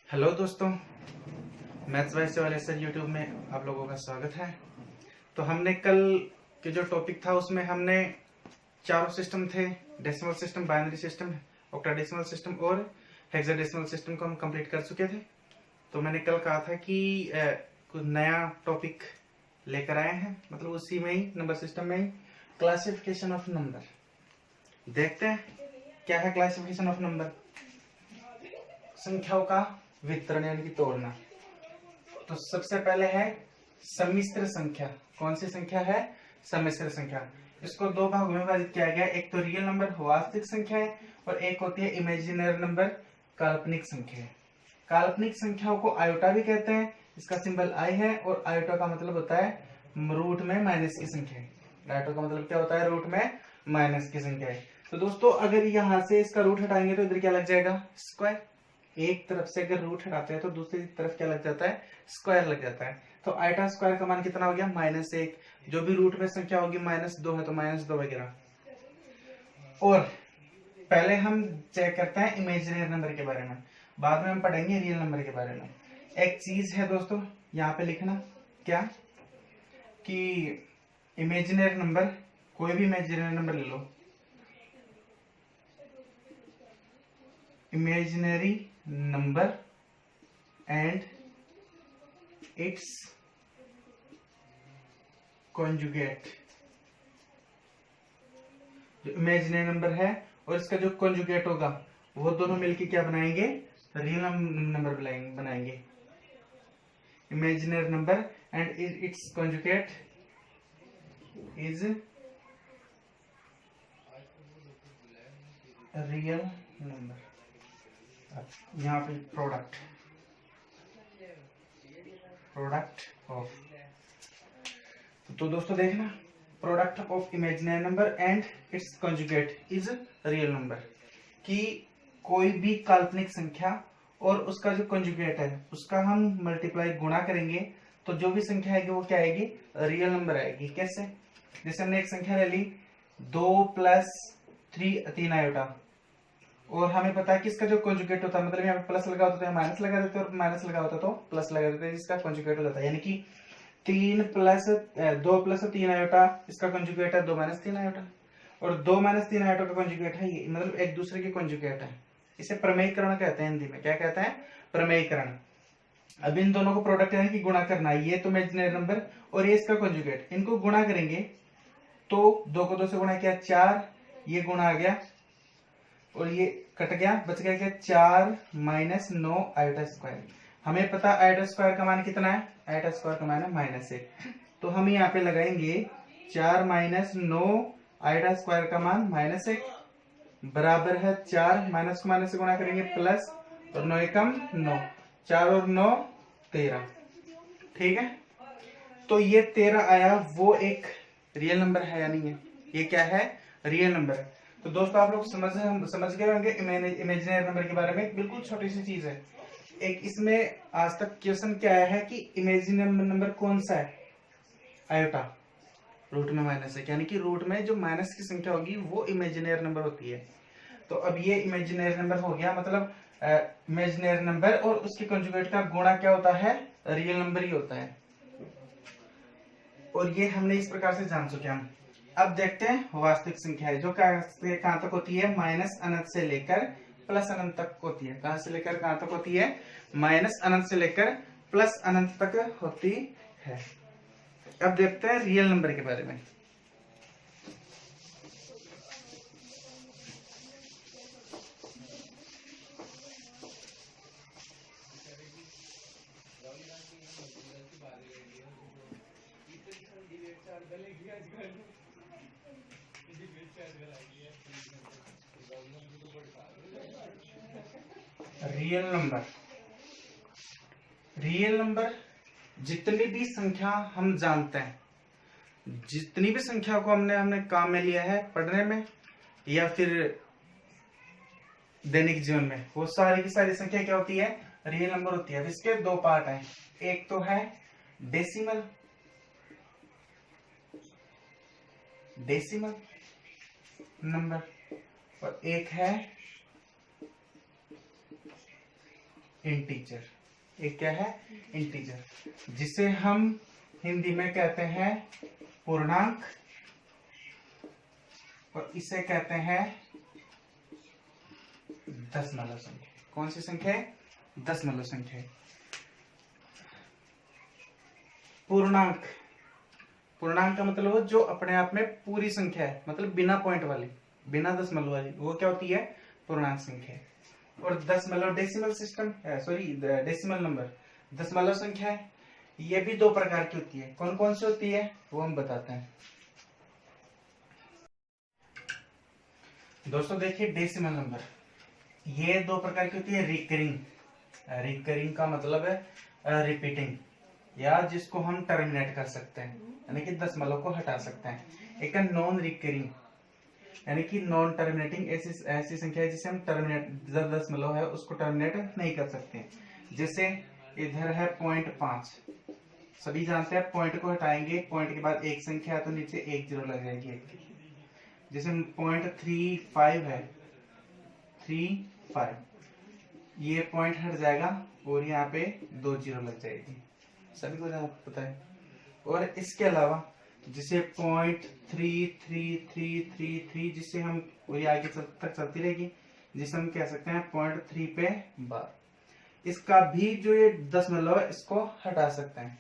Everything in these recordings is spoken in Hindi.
हेलो दोस्तों, मैथ्स वाइस वाले सर यूट्यूब में आप लोगों का स्वागत है। तो हमने कल के जो टॉपिक था उसमें हमने चारों सिस्टम थे, decimal system, binary system, octadecimal system और हेक्साडेसिमल सिस्टम को हम कंप्लीट कर चुके थे। तो मैंने कल कहा था कि कुछ नया टॉपिक लेकर आए हैं, मतलब उसी में ही नंबर सिस्टम में ही क्लासिफिकेशन ऑफ नंबर। देखते हैं क्या है क्लासिफिकेशन ऑफ नंबर। संख्याओं का वितरण यानी कि तोड़ना। तो सबसे पहले है सम्मिश्र संख्या। कौन सी संख्या है? सम्मिश्र संख्या। इसको दो भागों में विभाजित किया गया, एक तो रियल नंबर वास्तविक संख्या है और एक होती है इमेजिनरी नंबर काल्पनिक संख्या है। काल्पनिक संख्याओं को आयोटा भी कहते हैं, इसका सिंबल आई है और आयोटा का मतलब होता है रूट में माइनस की संख्या है। आयोटा का मतलब क्या होता है? रूट में माइनस की संख्या है। तो दोस्तों अगर यहां से इसका रूट हटाएंगे तो इधर क्या लग जाएगा? स्क्वायर। एक तरफ से अगर रूट हटाते हैं तो दूसरी तरफ क्या लग जाता है? स्क्वायर लग जाता है। तो आइटा स्क्वायर का मान कितना हो गया? -1। जो भी रूट में संख्या होगी -2 है तो -2 वगैरह। और पहले हम चेक करते हैं इमेजिनरी नंबर के बारे में, बाद में हम पढ़ेंगे रियल नंबर के बारे में। एक चीज है दोस्तों यहाँ पे लिखना, क्या कि इमेजिनरी नंबर, कोई भी इमेजिनरी नंबर ले लो, imaginary number and its conjugate. जो इमेजिनरी नंबर है और इसका जो कॉन्जुगेट होगा वो दोनों मिलके क्या बनाएंगे? रियल नंबर बनाएंगे। Imaginary number and its conjugate is real number. यहाँ पे प्रोडक्ट ऑफ, तो दोस्तों देखना, product of imaginary number and its conjugate is real number, कि कोई भी काल्पनिक संख्या और उसका जो कॉन्जुगेट है उसका हम मल्टीप्लाई गुणा करेंगे तो जो भी संख्या आएगी वो क्या आएगी? रियल नंबर आएगी। कैसे? जैसे हमने एक संख्या ले ली 2 + 3 आयोटा, और हमें पता है कि इसका जो कॉन्जुगेट होता है, मतलब यहाँ पे प्लस लगा होता है माइनस लगा देते हैं, और माइनस लगा होता तो प्लस लगा देते हैं, जिसका कॉन्जुगेट हो जाता है। यानी कि 2 + 3 आयोटा, इसका कॉन्जुगेट है 2 - 3 आयोटा, और 2 - 3 आयोटा का कॉन्जुगेट है ये, मतलब एक दूसरे के कॉन्जुगेट है। इसे प्रमेयीकरण कहते हैं, हिंदी में क्या कहते हैं? प्रमेयीकरण। अब इन दोनों को प्रोडक्ट यानी कि गुणा करना, ये तो इमेजिनरी नंबर और ये इसका कॉन्जुगेट, इनको गुणा करेंगे तो 2 को 2 से गुणा किया 4, ये गुणा आ गया और ये कट गया, बच गया क्या? 4 - 9 आयोटा स्क्वायर। हमें पता आयोटा स्क्वायर का मान कितना है? आयोटा स्क्वायर का मान है -1। तो हम यहाँ पे लगाएंगे 4 - 9 आयोटा स्क्वायर का मान -1 बराबर है 4, माइनस को माइनस से गुणा करेंगे प्लस, और 9 एकम 9, 4 और 9 13। ठीक है, तो ये 13 आया, वो एक रियल नंबर है या नहीं है? ये क्या है? रियल नंबर है। तो दोस्तों आप लोग समझ गए होंगे इमेजिनरी नंबर के बारे में। बिल्कुल छोटी सी चीज है, एक इसमें आज तक क्वेश्चन क्या आया है कि इमेजिनरी नंबर कौन सा है? आयोटा, रूट में माइनस है, यानी कि रूट में जो माइनस की संख्या होगी वो इमेजिनरी नंबर होती है। तो अब ये इमेजिनरी नंबर हो गया, मतलब इमेजिनरी नंबर और उसके कंजुगेट का गुणा क्या होता है? रियल नंबर ही होता है। और ये हमने इस प्रकार से जान चुके हम। अब देखते हैं वास्तविक संख्या है, जो कहां तक होती है? -अनंत से लेकर +अनंत तक होती है। कहां से लेकर कहां तक होती है? -अनंत से लेकर +अनंत तक होती है। अब देखते हैं रियल नंबर के बारे में। रियल नंबर, रियल नंबर जितनी भी संख्या हम जानते हैं, जितनी भी संख्या को हमने काम में लिया है पढ़ने में या फिर दैनिक जीवन में, वो सारी की सारी संख्या क्या होती है? रियल नंबर होती है। इसके दो पार्ट हैं, एक तो है डेसिमल नंबर और एक है इंटीजर, एक क्या है, इंटीजर, जिसे हम हिंदी में कहते हैं पूर्णांक और इसे कहते हैं दशमलव संख्या। कौन सी संख्या है, दशमलव संख्या। पूर्णांक, पूर्णांक का मतलब वो जो अपने आप में पूरी संख्या है, मतलब बिना पॉइंट वाली, बिना दशमलव वाली, वो क्या होती है, पूर्णांक संख्या। और दशमलव decimal system, sorry decimal number, दशमलव संख्या है, ये भी दो प्रकार की होती है। कौन कौन सी होती है वो हम बताते हैं। दोस्तों देखिए, डेसिमल नंबर ये दो प्रकार की होती है। रिकरिंग, रिकरिंग का मतलब है रिपीटिंग, या जिसको हम टर्मिनेट कर सकते हैं, यानी कि दशमलव को हटा सकते हैं। एक है नॉन रिकरिंग, यानी कि नॉन टर्मिनेटिंग, ऐसी संख्या है जिसे हम टर्मिनेट, दशमलव है उसको टर्मिनेट नहीं कर सकते। जैसे इधर है 0.5, सभी जानते हैं पॉइंट को हटाएंगे, पॉइंट के बाद एक संख्या है तो नीचे एक जीरो लग जाएगी एक की। जैसे 0.35 है, 35, ये पॉइंट हट जाएगा और यहाँ पे 2 जीरो लग जाएगी, सभी को पता है। और इसके अलावा जिसे 0.3333, जिससे हम, और ये आगे तक चलती रहेगी, जिसे हम कह सकते हैं 0.3 पे बार। इसका भी जो ये दशमलव है इसको हटा सकते हैं।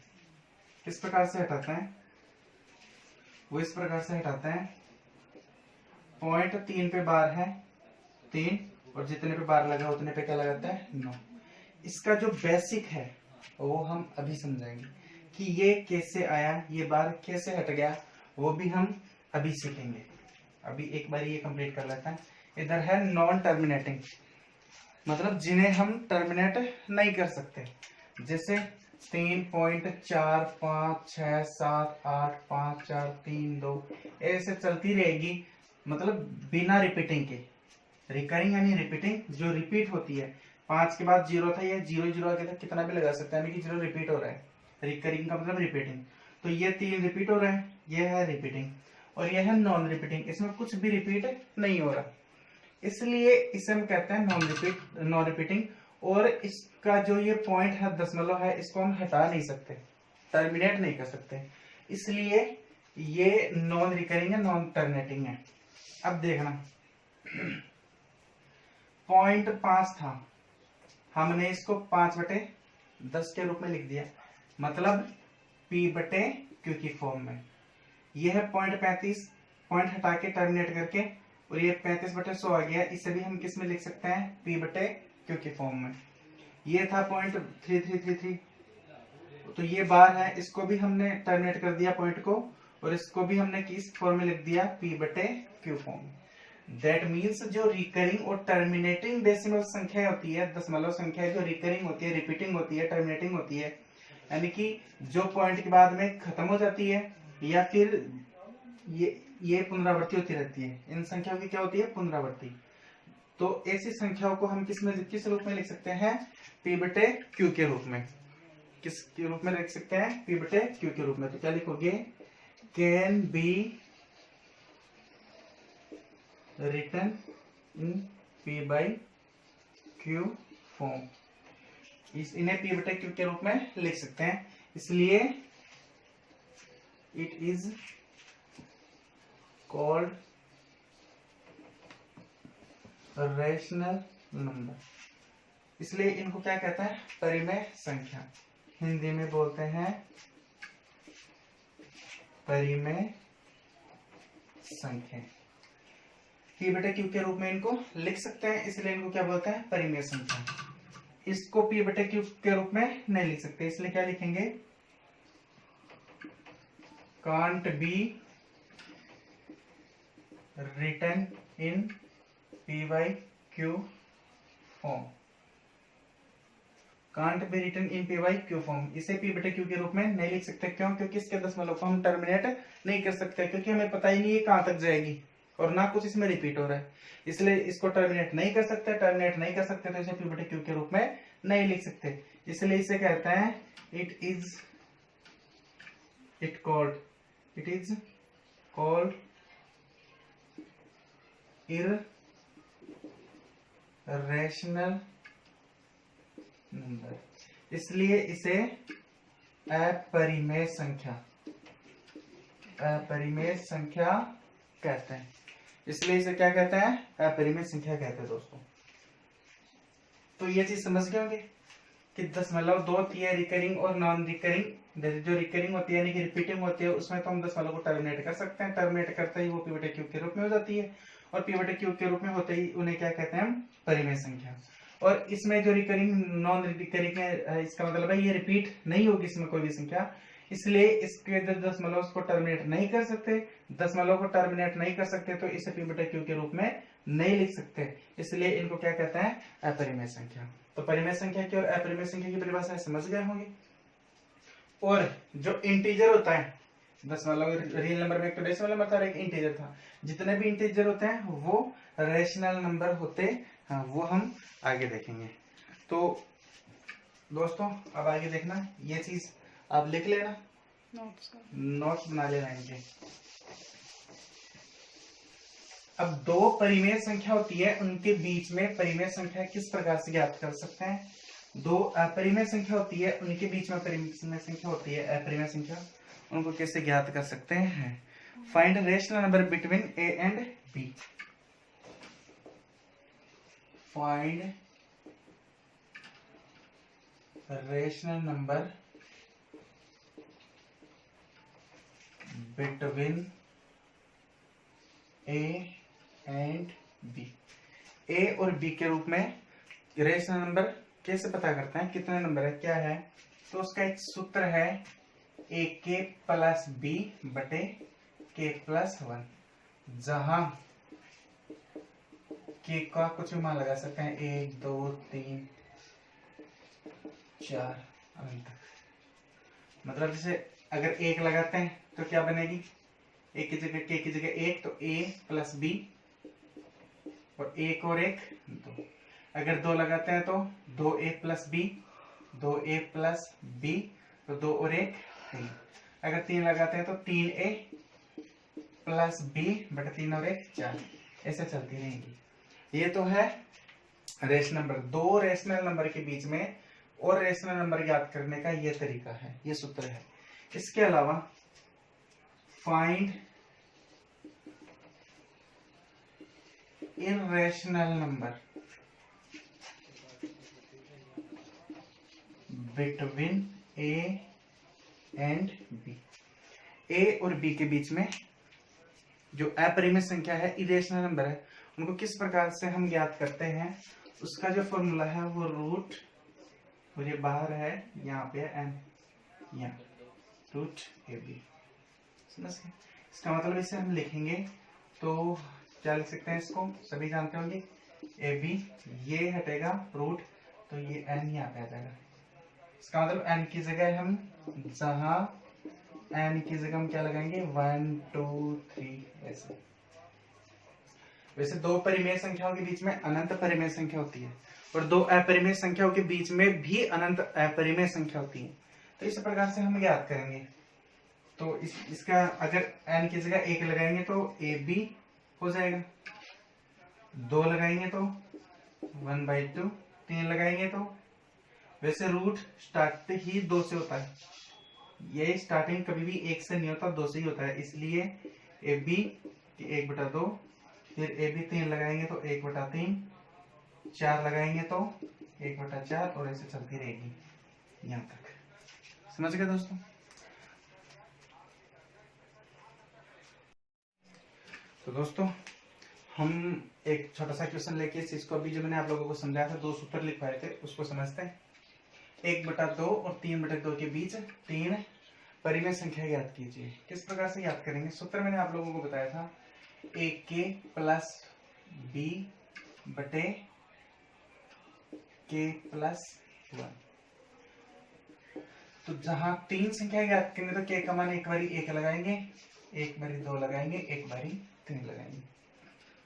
किस प्रकार से हटाते हैं, वो इस प्रकार से हटाते हैं, 0.3 पे बार है 3, और जितने पे बार लगा उतने पे क्या लगाता है, 9। इसका जो बेसिक है वो हम अभी समझाएंगे कि ये कैसे आया, ये बार कैसे हट गया, वो भी हम अभी सीखेंगे। अभी एक बार ये कंप्लीट कर लेते हैं। इधर है नॉन टर्मिनेटिंग, मतलब जिन्हें हम टर्मिनेट नहीं कर सकते। जैसे 3.456678543 2 ऐसे चलती रहेगी, मतलब बिना रिपीटिंग के। रिकरिंग यानी रिपीटिंग, जो रिपीट होती है। 5 के बाद 0 था, ये 0 0 आगे तक कितना भी लगा सकता है, यानी कि 0 रिपीट हो रहा है। रिकरिंग का मतलब रिपीटिंग। तो ये 3 रिपीट हो रहे हैं, ये है रिपीटिंग, और ये है नॉन रिपीटिंग, इसमें कुछ भी रिपीट नहीं हो रहा, इसलिए इसे हम कहते हैं नॉन रिपीटिंग। और इसका जो ये पॉइंट है, दशमलव है, इसको हम हटा नहीं सकते, टर्मिनेट नहीं कर सकते, इसलिए ये नॉन रिकरिंग है, नॉन टर्मिनेटिंग है। अब देखना, 0.5 था, हमने इसको 5/10 के रूप में लिख दिया, मतलब P/Q की फॉर्म में। यह है 0.35, पॉइंट हटा के टर्मिनेट करके, और ये 35/100 आ गया, इसे भी हम किस में लिख सकते हैं, P/Q की फॉर्म में। ये था 0.3333, तो ये बार है, इसको भी हमने टर्मिनेट कर दिया पॉइंट को, और इसको भी हमने किस फॉर्म में लिख दिया, P/Q फॉर्म। दैट मीन्स जो रिकरिंग और टर्मिनेटिंग डेसिमल संख्या होती है, दशमलव संख्या जो रिकरिंग होती है, रिपीटिंग होती है, टर्मिनेटिंग होती है, यानी कि जो पॉइंट के बाद में खत्म हो जाती है, या फिर ये पुनरावृत्ति होती रहती है। इन संख्याओं की क्या होती है, पुनरावृत्ति। तो ऐसी संख्याओं को हम किस रूप में लिख सकते हैं, P/Q के रूप में। किस के रूप में लिख सकते हैं, P/Q के रूप में। तो क्या लिखोगे, can be written in P/Q form. इन्हें P/Q के रूप में लिख सकते हैं, इसलिए it is called rational number. इसलिए इनको क्या कहते हैं, परिमेय संख्या, हिंदी में बोलते हैं परिमेय संख्या। P/Q के रूप में इनको लिख सकते हैं, इसलिए इनको क्या बोलते हैं, परिमेय संख्या। इसको P/Q के रूप में नहीं लिख सकते, इसलिए क्या लिखेंगे, can't be written in P/Q form. Can't be written in P/Q form, इसे P/Q के रूप में नहीं लिख सकते। क्यों, क्योंकि इसके दशमलव को हम टर्मिनेट नहीं कर सकते, क्योंकि हमें पता ही नहीं है कहां तक जाएगी, और ना कुछ इसमें रिपीट हो रहा है, इसलिए इसको टर्मिनेट नहीं कर सकते। टर्मिनेट नहीं कर सकते तो इसे P/Q के रूप में नहीं लिख सकते, इसलिए इसे कहते हैं it is called irrational number, इसलिए इसे अपरिमेय संख्या, अपरिमेय संख्या कहते हैं। इसलिए इसे क्या कहते हैं? अपरिमेय संख्या कहते हैं दोस्तों। तो ये चीज समझ गए होंगे कि दशमलव दो होती है रिकरिंग और नॉन रिकरिंग। जो रिकरिंग होती है यानी कि रिपीटिंग होती है, उसमें तो हम दशमलव को टर्मिनेट कर सकते हैं, टर्मिनेट करते ही वो पी बटे क्यू के रूप में हो जाती है, और पी बटे क्यू के रूप में होते ही उन्हें क्या कहते हैं? हम परिमेय संख्या। और इसमें जो रिकरिंग नॉन रिकरिंग है, इसका मतलब है ये रिपीट नहीं होगी इसमें कोई भी संख्या, इसलिए इसके दशमलव को टर्मिनेट नहीं कर सकते। दशमलव को टर्मिनेट नहीं कर सकते तो इसे पी बटे क्यू के रूप में नहीं लिख सकते, इसलिए इनको क्या कहते हैं? अपरिमेय संख्या। तो परिमेय संख्या की और अपरिमेय संख्या की परिभाषा समझ गए होंगे। और जो इंटीजर होता है, दशमलव रियल नंबर में एक तो डेसिमल नंबर था और एक इंटीजर था, जितने भी इंटीजर होते हैं वो रेशनल नंबर होते हैं, वो हम आगे देखेंगे। तो दोस्तों अब आगे देखना, ये चीज आप लिख लेना, नोट्स बना लेना इनके। अब दो परिमेय संख्या होती है, उनके बीच में परिमेय संख्या किस प्रकार से ज्ञात कर सकते हैं? दो अपरिमेय संख्या होती है, उनके बीच में परिमेय संख्या होती है अपरिमेय संख्या, उनको कैसे ज्ञात कर सकते हैं? Find rational number between A and B. Find rational number between A and B. A और बी के रूप में रेशनल नंबर कैसे पता करते हैं? कितने नंबर है, क्या है? तो उसका एक सूत्र है ए के प्लस बी बटे के प्लस वन, जहां के का कुछ भी मान लगा सकते हैं, 1 2 3 4 अभी तक। मतलब जैसे अगर 1 लगाते हैं तो क्या बनेगी? एक की जगह के की जगह 1, तो a प्लस बी, और 1 और 1 2। अगर 2 लगाते हैं तो 2a plus B, 2a plus B, तो 2 और 1 3। अगर 3 लगाते हैं तो 3a प्लस बी बटा 3 और 1 4, ऐसे चलती रहेंगी। ये तो है रेशनल नंबर। दो रेशनल नंबर के बीच में और रेशनल नंबर ज्ञात करने का ये तरीका है, ये सूत्र है। इसके अलावा find irrational number between A and B. A और बी के बीच में जो अपरिमेय संख्या है, इरेशनल नंबर है, उनको किस प्रकार से हम ज्ञात करते हैं? उसका जो फॉर्मूला है वो रूट, और ये बाहर है यहाँ पे एन, यहाँ रूट ए बी। समझ गए? इसका मतलब इसे हम लिखेंगे तो क्या लिख सकते हैं? इसको सभी जानते होंगे, ए बी, ये हटेगा रूट, तो ये एन यहाँ पे आ जाएगा। इसका मतलब एन की जगह हम, जहां एन की जगह हम क्या लगाएंगे? 1 2 3 ऐसे। वैसे दो परिमेय संख्याओं के बीच में अनंत परिमेय संख्या होती है, और दो अपरिमेय संख्याओं के बीच में भी अनंत अपरिमेय संख्या होती है। तो इस प्रकार से हम याद करेंगे। तो इसका अगर n की जगह 1 लगाएंगे तो ए बी हो जाएगा, 2 लगाएंगे तो 1/2, 3 लगाएंगे तो, वैसे रूट स्टार्ट ही 2 से होता है, ये स्टार्टिंग कभी भी 1 से नहीं होता, 2 से ही होता है। इसलिए ए बी 1/2, फिर ए बी 3 लगाएंगे तो 1/3, 4 लगाएंगे तो 1/4, और ऐसे चलती रहेगी यहाँ तक। समझ गए दोस्तों? तो दोस्तों हम एक छोटा सा क्वेश्चन लेके इस चीज को, अभी जो मैंने आप लोगों को समझाया था, 2 सूत्र लिखवाए थे, उसको समझते हैं। 1/2 और 3/2 के बीच 3 परिमेय संख्या ज्ञात कीजिए। किस प्रकार से ज्ञात करेंगे? सूत्र मैंने आप लोगों को बताया था, ए के प्लस बी बटे के प्लस 1। तो जहां 3 संख्या ज्ञात करेंगे तो के का मान एक बारी 1 लगाएंगे, एक बारी 2 लगाएंगे, एक बारी 3 लगाएंगे।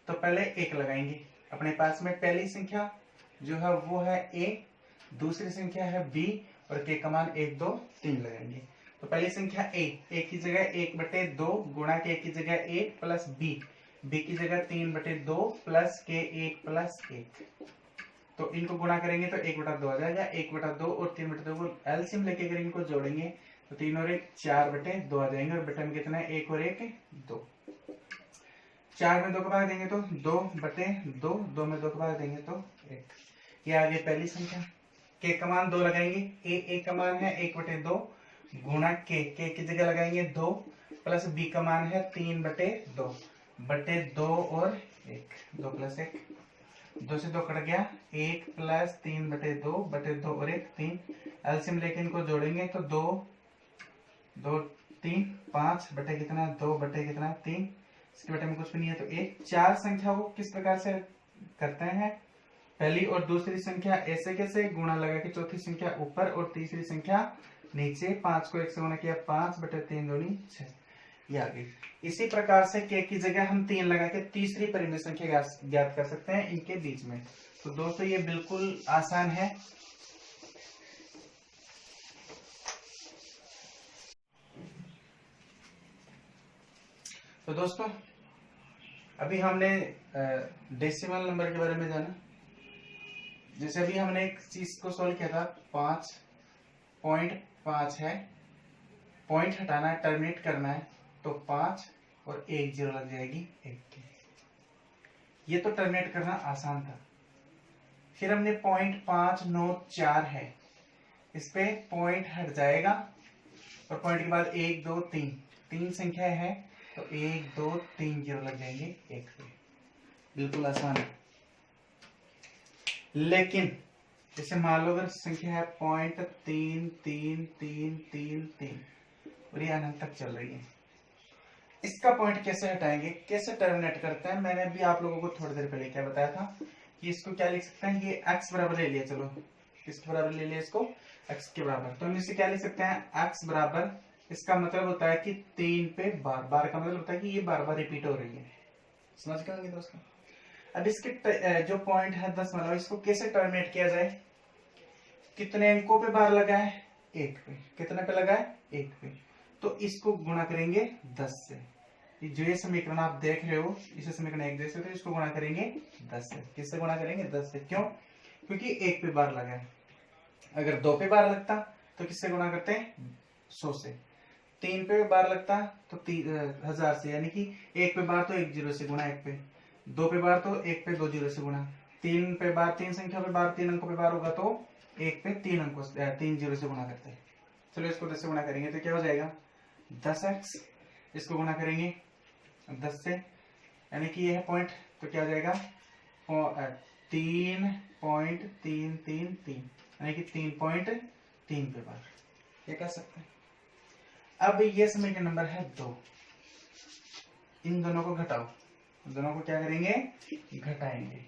तो पहले 1 लगाएंगे, अपने पास में पहली संख्या जो है वो है a, दूसरी संख्या है b, और k का मान 1 2 3 लगाएंगे। तो पहली संख्या a की जगह 1/2 गुणा के की जगह 1 प्लस b की जगह 3/2 प्लस के 1 प्लस 1। तो इनको गुणा करेंगे तो 1/2 आ जाएगा, 1/2 और 3/2 को एलसीएम लेके अगर इनको जोड़ेंगे तो 3 और 1 4/2 आ जाएंगे, और बटे में कितना है 1 और 1 2। 4 में 2 का भाग देंगे तो 2/2, 2 में 2 का भाग देंगे तो 1। ये आ गई पहली संख्या। के का मान 2 लगाएंगे, ए का मान है 1/2 गुणा के की जगह लगाएंगे 2 प्लस बी का मान है 3/2 बटे 2 और 1, 2 + 1, 2 से 2 कट गया, 1 + 3/2 बटे 2 और 1 3। एलसीएम लेके इनको जोड़ेंगे तो 2 2 3 5 बटे कितना 2 बटे कितना 3, इसके बटे में कुछ भी नहीं है तो 1। 4 संख्या को किस प्रकार से करते हैं, पहली और दूसरी संख्या ऐसे कैसे गुणा लगा के चौथी संख्या ऊपर और तीसरी संख्या नीचे, 5 को 1 से गुणा किया 5/3 दूनी 6, ये आ गई। इसी प्रकार से के की जगह हम 3 लगा के तीसरी परिमेय संख्या ज्ञात कर सकते हैं इनके बीच में। तो दोस्तों ये बिल्कुल आसान है। तो दोस्तों अभी हमने डेसिमल नंबर के बारे में जाना। जैसे अभी हमने एक चीज को सोल्व किया था, 5.5 है, पॉइंट हटाना है, टर्मिनेट करना है, तो 5 और 1 0 लग जाएगी 1 की। ये तो टर्मिनेट करना आसान था। फिर हमने 0.594 है, इस पे पॉइंट हट जाएगा और पॉइंट के बाद 1 2 3 3 संख्या है तो 1 2 3 0 लग जाएंगे 1 पे। बिल्कुल आसान है। लेकिन जैसे मान लो अगर संख्या है 0.3333 और ये अनंत तक चल रही है, इसका पॉइंट कैसे हटाएंगे, कैसे टर्मिनेट करते हैं, मैंने भी आप लोगों को थोड़ी देर पहले क्या बताया था कि इसको क्या लिख सकते हैं, ये x बराबर ले लिया, चलो किसके बराबर ले लिया इसको, x के बराबर। तो हम इसे क्या लिख सकते हैं, x बराबर, इसका मतलब होता है कि 3 पे बार, बार का मतलब होता है कि ये बार बार रिपीट हो रही है। समझ गए होंगे दोस्तों। अब इसके जो पॉइंट है 10 वाला, इसको कैसे टर्मिनेट किया जाए, कितने अंकों पे बार लगा है, 1 पे, कितने पे लगा है 1 पे, तो इसको गुणा करेंगे 10 से। जो ये समीकरण आप देख रहे हो इसे समीकरण 1 देख सकते हो, इसको गुणा करेंगे 10 से। किससे गुणा करेंगे, 10 से। क्यों, क्योंकि 1 पे बार लगा है। अगर 2 पे बार लगता तो किससे गुणा करते हैं, 100 से। 3 पे बार लगता तो 1000 से, यानी कि 1 पे बार तो 1 0 से गुणा 1 पे, 2 पे बार तो 1 पे 2 0 से गुणा, 3 पे बार 3 संख्या पे बार 3 अंकों पे बार होगा तो 1 पे 3 अंकों 3 0 से गुणा करते हैं। चलो इसको 10 से गुणा करेंगे तो क्या हो जाएगा 10x, इसको गुणा करेंगे 10 से, यानी कि ये है पॉइंट, तो क्या हो जाएगा 3.333, यानी कि 3.3 पे बार, ये कह सकते हैं। अब ये समीकरण नंबर है 2, इन दोनों को घटाओ, दोनों को क्या करेंगे, घटाएंगे।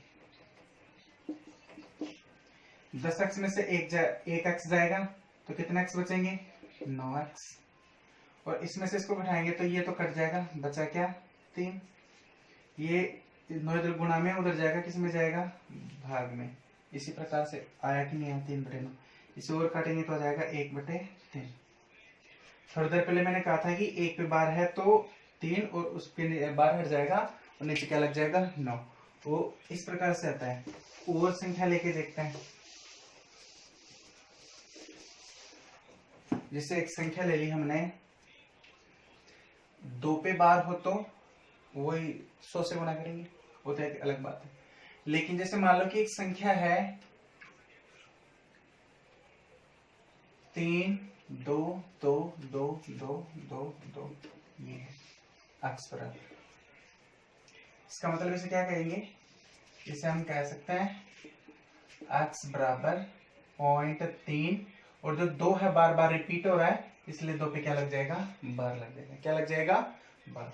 10x में से 1x जाएगा तो कितने x बचेंगे, 9x, और इसमें से इसको घटाएंगे तो ये तो कट जाएगा, बचा क्या 3, ये 9 इधर गुणा में उधर जाएगा, किस में जाएगा, भाग में। इसी प्रकार से आया कि नहीं आया 3/9, इसे और काटेंगे तो आ जाएगा 1/3। थोड़ी देर पहले मैंने कहा था कि 1 पे बार है तो 3 और उस पे बार हट जाएगा और नीचे क्या लग जाएगा 9, वो इस प्रकार से आता है। और संख्या लेके देखते हैं, जैसे एक संख्या ले ली हमने, 2 पे बार हो तो वही 100 से गुणा करेंगे, वो तो एक अलग बात है। लेकिन जैसे मान लो कि एक संख्या है 3 2 2 2 2 2 2, ये है x बराबर, इसका मतलब इसे क्या कहेंगे, इसे हम कह सकते हैं x बराबर 0.3, और जो 2 है बार बार रिपीट हो रहा है इसलिए 2 पे क्या लग जाएगा, बार लग जाएगा, क्या लग जाएगा, बार।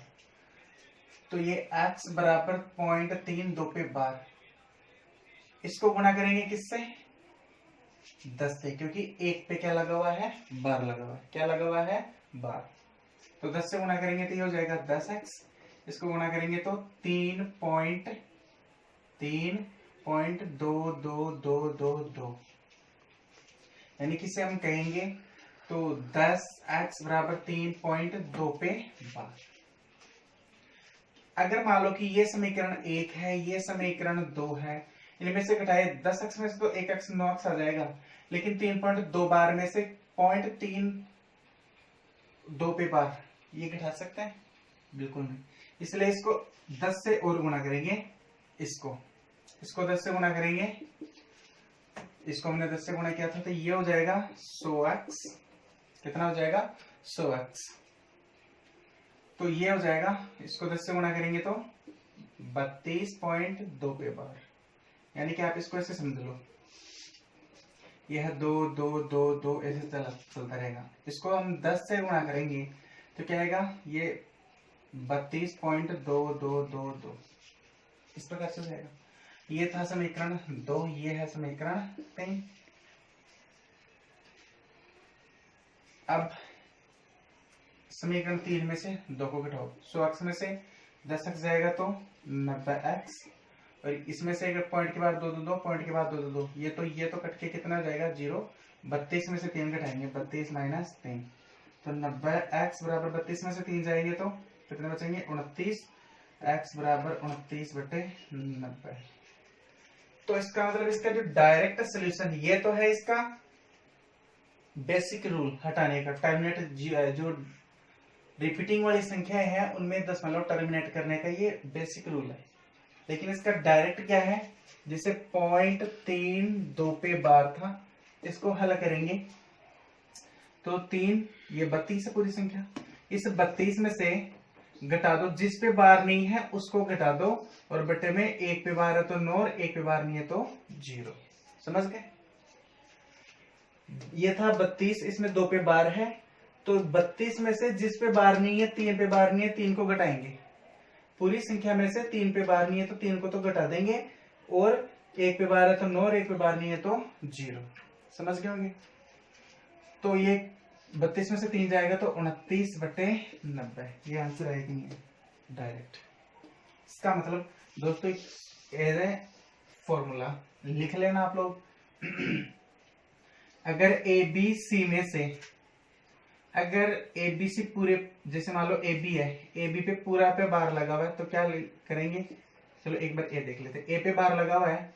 तो ये x बराबर 0.3 2 पे बार, इसको गुणा करेंगे किससे, 10 से, क्योंकि 1 पे क्या लगा हुआ है, बार लगा हुआ है, क्या लगा हुआ है, बार। तो 10 से गुणा करेंगे तो ये हो जाएगा 10x, इसको गुणा करेंगे तो 3.2222, यानी कि इसे हम कहेंगे तो 10x बराबर 3.2 पे बार। अगर मान लो कि ये समीकरण 1 है, ये समीकरण 2 है, इनमें से घटाए 10x में से तो 1x 9x आ जाएगा, लेकिन 3.2 बार में से 0.32 पे बार ये घटा सकते हैं? बिल्कुल नहीं। इसलिए इसको 10 से और गुना करेंगे, इसको 10 से गुना करेंगे, इसको हमने 10 से गुना किया था तो ये हो जाएगा 100x। कितना हो जाएगा? 100x। तो ये हो जाएगा, इसको 10 से गुना करेंगे तो 32.2 पे बार। यानी कि आप इसको ऐसे समझ लो, यह 2 2 2 2 ऐसे चलता रहेगा। इसको हम 10 से गुणा करेंगे तो क्या आएगा? ये 32.2222 इस प्रकार से जाएगा। ये था समीकरण 2, ये है समीकरण 3। अब समीकरण 3 में से 2 को घटाओ। 100x में से 10x जाएगा तो 90x, और इसमें से अगर पॉइंट के बाद 2 2 2, पॉइंट के बाद 2 2 2, ये तो कट के कितना हो जाएगा? 0। 32 में से 3 घटाएंगे, 32 माइनस 3, तो 90x बराबर 32 में से 3 जाएंगे तो कितने बचेंगे? 29। x बराबर 29/90। तो इसका मतलब इसका जो डायरेक्ट सोल्यूशन, ये तो है इसका बेसिक रूल हटाने का, टर्मिनेट जो रिपीटिंग वाली संख्या है उनमें दशमलव टर्मिनेट करने का, ये बेसिक रूल है। लेकिन इसका डायरेक्ट क्या है? जैसे 0.32 पे बार था, इसको हल करेंगे तो 3, ये 32 है पूरी संख्या, इस 32 में से घटा दो, जिस पे बार नहीं है उसको घटा दो, और बटे में 1 पे बार है तो 9 और 1 पे बार नहीं है तो 0। समझ गए? ये था 32, इसमें 2 पे बार है, तो 32 में से जिस पे बार नहीं है, 3 पे बार नहीं है, 3 को घटाएंगे। पूरी संख्या में से 3 पे बार नहीं है तो 3 को तो घटा देंगे, और 1 पे बार है तो 9 और 1 पे बार नहीं है तो 0। समझ गए होंगे? तो ये 32 में से 3 जाएगा तो 29/90। ये आंसर है कि नहीं? डायरेक्ट। इसका मतलब दोस्तों एज ए फॉर्मूला लिख लेना आप लोग। अगर ए बी सी में से, अगर ए बी सी पूरे, जैसे मान लो ए बी है, ए बी पे पूरा पे बार लगा हुआ है तो क्या करेंगे? चलो एक बार ए देख लेते हैं। ए पे बार लगा हुआ है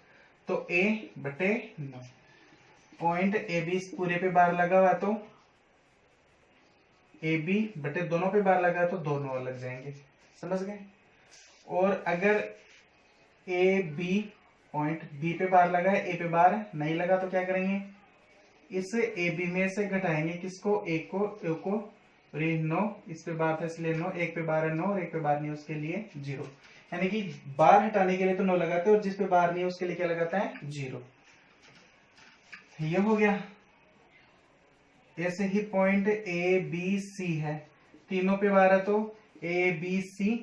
तो a/9, पॉइंट ए बी पूरे पे बार लगा हुआ है तो ए बी बटे दोनों पे बार लगा तो दोनों अलग जाएंगे। समझ गए? और अगर ए बी पॉइंट बी पे बार लगा है, ए पे बार नहीं लगा तो क्या करेंगे? इस ए बी में से घटाएंगे किसको? ए को 9, इस पे बार था इसलिए 9, 1 पे बार है 9 और 1 पे बार नहीं है उसके लिए 0। यानी कि बार हटाने के लिए तो 9 लगाते हैं, और जिस पे बार नहीं है उसके लिए क्या लगाता है? 0। ये हो गया। ऐसे ही पॉइंट ए बी सी है, तीनों पे बार है तो ए बी सी,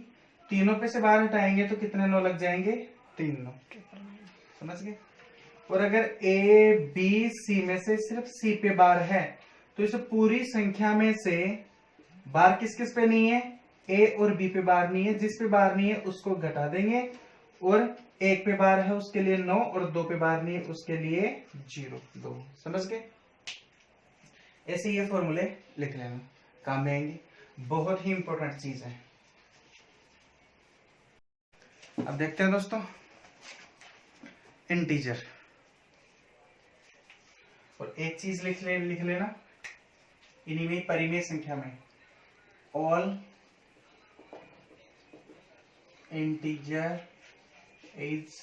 तीनों पे से बार हटाएंगे तो कितने 9 लग जाएंगे? 3 9। समझ गए? और अगर ए बी सी में से सिर्फ सी पे बार है तो इस पूरी संख्या में से बार किस किस पे नहीं है? ए और बी पे बार नहीं है, जिस पे बार नहीं है उसको घटा देंगे, और 1 पे बार है उसके लिए 9 और 2 पे बार नहीं है उसके लिए 0 2। समझ गए? ऐसे ये फॉर्मूले लिख लेना, काम में आएंगे, बहुत ही इंपॉर्टेंट चीज है। अब देखते हैं दोस्तों इंटीजर। और एक चीज लिख लेना इन्हीं में परिमेय संख्या में, ऑल इंटीजर इज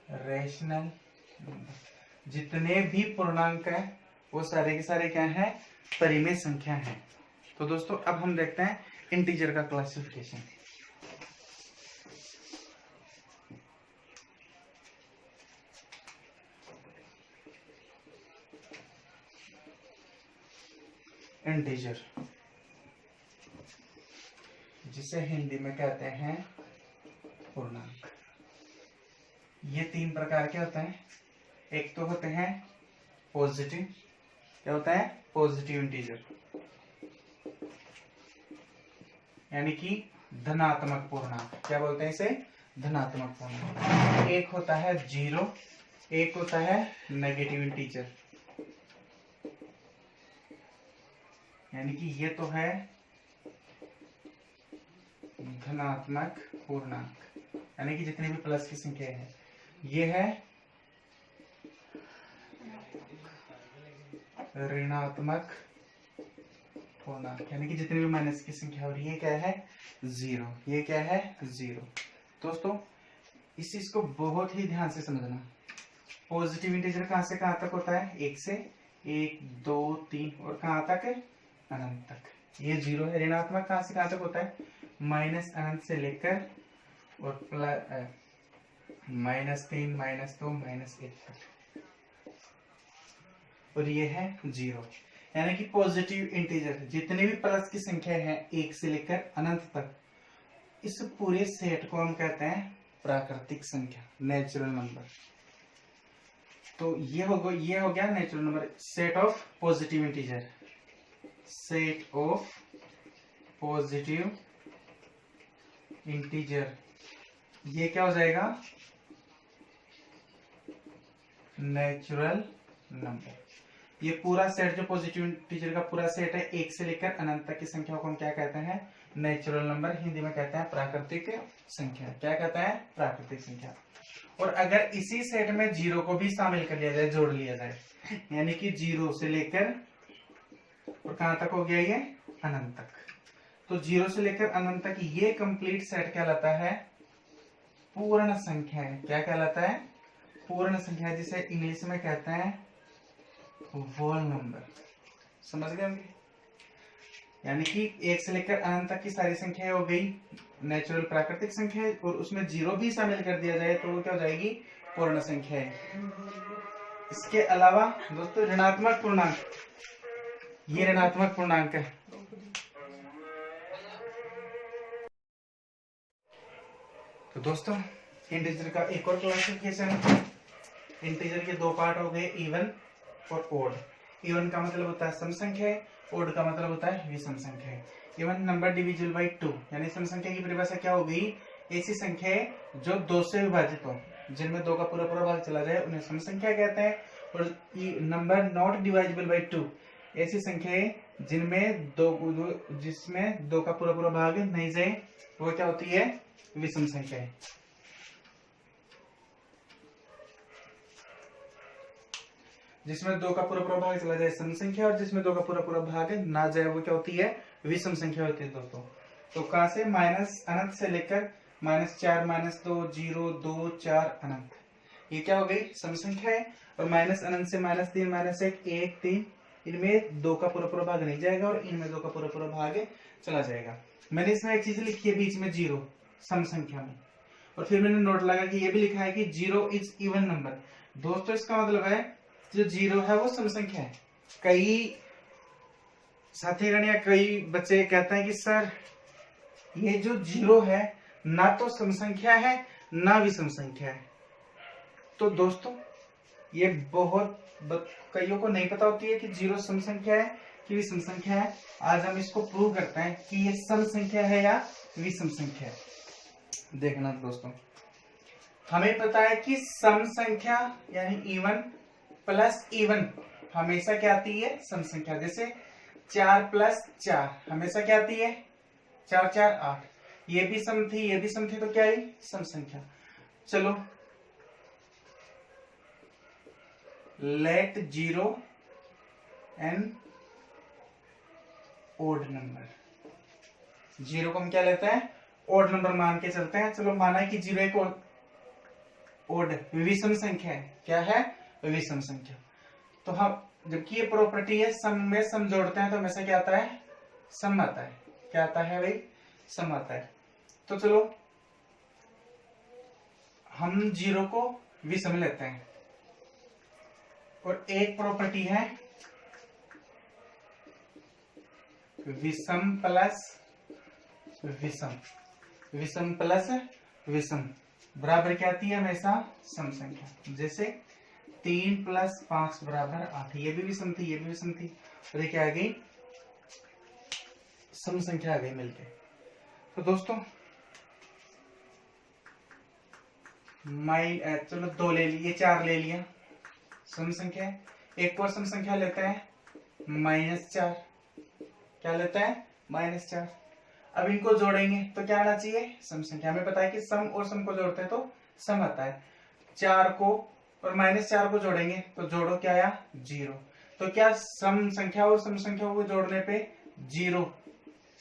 रैशनल। जितने भी पूर्णांक हैं वो सारे के सारे क्या हैं? परिमेय संख्या हैं। तो दोस्तों अब हम देखते हैं इंटीजर का क्लासिफिकेशन। इंटीजर जिसे हिंदी में कहते हैं पूर्णांक, ये 3 प्रकार के होते हैं। एक तो होते हैं पॉजिटिव, क्या होता है? पॉजिटिव इंटीजर, यानी कि धनात्मक पूर्णांक। क्या बोलते हैं इसे? धनात्मक पूर्णांक। एक होता है 0, एक होता है नेगेटिव इंटीजर, यानी कि ये तो है धनात्मक पूर्णांक, यानी कि जितनी भी प्लस की संख्या है, ये है ऋणात्मक पूर्णांक, यानी कि जितनी भी माइनस की संख्या हो रही है, क्या है, जीरो। ये क्या है, जीरो। दोस्तों इस चीज को बहुत ही ध्यान से समझना। पॉजिटिव इंटीजर कहां से कहां तक होता है, एक से, 1 2 3 और कहां तक है, अनंत तक। ये जीरो है। ऋणात्मक कहां से कहां तक होता है, माइनस अनंत से लेकर और प्लस -3 -2 -1 तक, और ये है जीरो। यानी कि पॉजिटिव इंटीजर जितने भी प्लस की संख्या है, 1 से लेकर अनंत तक, इस पूरे सेट को हम कहते हैं प्राकृतिक संख्या, नेचुरल नंबर। तो ये हो गया natural number, set of positive integer. Set of positive integer, ये क्या हो जाएगा, नेचुरल नंबर। ये पूरा सेट जो पॉजिटिव इंटीजर का पूरा सेट है, 1 से लेकर अनंत तक की संख्या को हम क्या कहते हैं, नेचुरल नंबर। हिंदी में कहते हैं प्राकृतिक संख्या। क्या कहता है, प्राकृतिक संख्या। और अगर इसी सेट में जीरो को भी शामिल कर लिया जाए, जोड़ लिया जाए, यानी कि जीरो से लेकर और कहां तक हो गया ये, अनंत तक, तो जीरो से लेकर अनंत तक ये कंप्लीट सेट कहलाता है पूर्ण संख्या है। क्या कहलाता है, पूर्ण संख्या, जिसे इंग्लिश में कहते हैं होल नंबर। समझ गए होंगे। यानी कि 1 से लेकर अनंत तक की सारी संख्या हो गई नेचुरल प्राकृतिक संख्या, और उसमें जीरो भी शामिल कर दिया जाए तो वो क्या हो जाएगी, पूर्ण संख्या है। इसके अलावा दोस्तों ऋणात्मक पूर्णांक, ये ऋणात्मक पूर्णांक है। तो दोस्तों इंटीजर का एक और क्लासिफिकेशन है। इंटीजर के दो पार्ट हो गए, इवन और ओड। इवन का मतलब होता है सम संख्या, ओड का मतलब होता है विषम संख्या। इवन नंबर डिविजिबल बाय 2, यानी सम संख्या की परिभाषा क्या हो गई, ऐसी संख्या जो 2 से विभाजित हो, जिनमें 2 का पूरा पूरा भाग चला जाए, उन्हें सम संख्या कहते हैं। और नंबर नॉट डिवाइजिबल बाय 2, ऐसी संख्या जिनमें जिसमें 2 का पूरा पूरा भाग नहीं जाए, वो क्या होती है, विषम संख्या है। जिसमें 2 का पूरा पूरा भाग चला जाए सम संख्या, और जिसमें 2 का पूरा पूरा भाग ना जाए वो क्या होती है, विषम संख्या होती है दोस्तों। तो कहां से, माइनस अनंत से लेकर -4 -2 0 2 4 अनंत, ये क्या हो गई, सम संख्या है। और माइनस अनंत से -3 -1 1 3, इनमें 2 का पूरा पूरा भाग नहीं जाएगा और इनमें 2 का पूरा पूरा भाग चला जाएगा। मैंने इसमें एक चीज लिखी है बीच में, जीरो, सम संख्या में, और फिर मैंने नोट लगा कि ये भी लिखा है कि जीरो इज इवन नंबर। दोस्तों इसका मतलब है जो जीरो है वो सम संख्या है। कई साथीगण या कई बच्चे कहते हैं कि सर ये जो जीरो है ना तो सम संख्या है ना विषम संख्या है। तो दोस्तों ये बहुत कईयों को नहीं पता होती है कि जीरो सम संख्या है कि विषम संख्या है। आज हम इसको प्रूव करते हैं कि ये सम संख्या है या विषम संख्या है। देखना दोस्तों, हमें पता है कि सम संख्या यानी इवन प्लस इवन हमेशा क्या आती है, सम संख्या। जैसे 4 + 4 हमेशा क्या आती है, 4 4 8। ये भी सम थी, ये भी सम थी, तो क्या आई, सम संख्या। चलो let zero an odd number. Zero को हम क्या लेते हैं, ओड नंबर मान के चलते हैं। चलो माना है कि जीरो एक ओड विषम संख्या है। क्या है, विषम संख्या। तो हम जबकि ये प्रॉपर्टी है सम में सम जोड़ते हैं तो हमेशा क्या आता है, सम आता है। क्या आता है भाई, सम आता है। तो चलो हम जीरो को विषम लेते हैं। और एक प्रॉपर्टी है विषम प्लस विषम, विषम प्लस विषम बराबर क्या आती है, हमेशा सम संख्या। जैसे 3 + 5 = 8, ये भी विषम थी, ये भी विषम थी, और ये क्या आ गई, सम संख्या आ गई मिलके। तो दोस्तों चलो 2 ले लिए, 4 ले लिया, सम संख्या। एक और सम संख्या लेते हैं -4। क्या लेते हैं, -4। अब इनको जोड़ेंगे तो क्या आना चाहिए, सम संख्या। हमें पता है कि सम और सम को जोड़ते हैं तो सम आता है। 4 को और -4 को जोड़ेंगे तो जोड़ो क्या आया, 0। तो क्या सम संख्या और सम संख्या को जोड़ने पे 0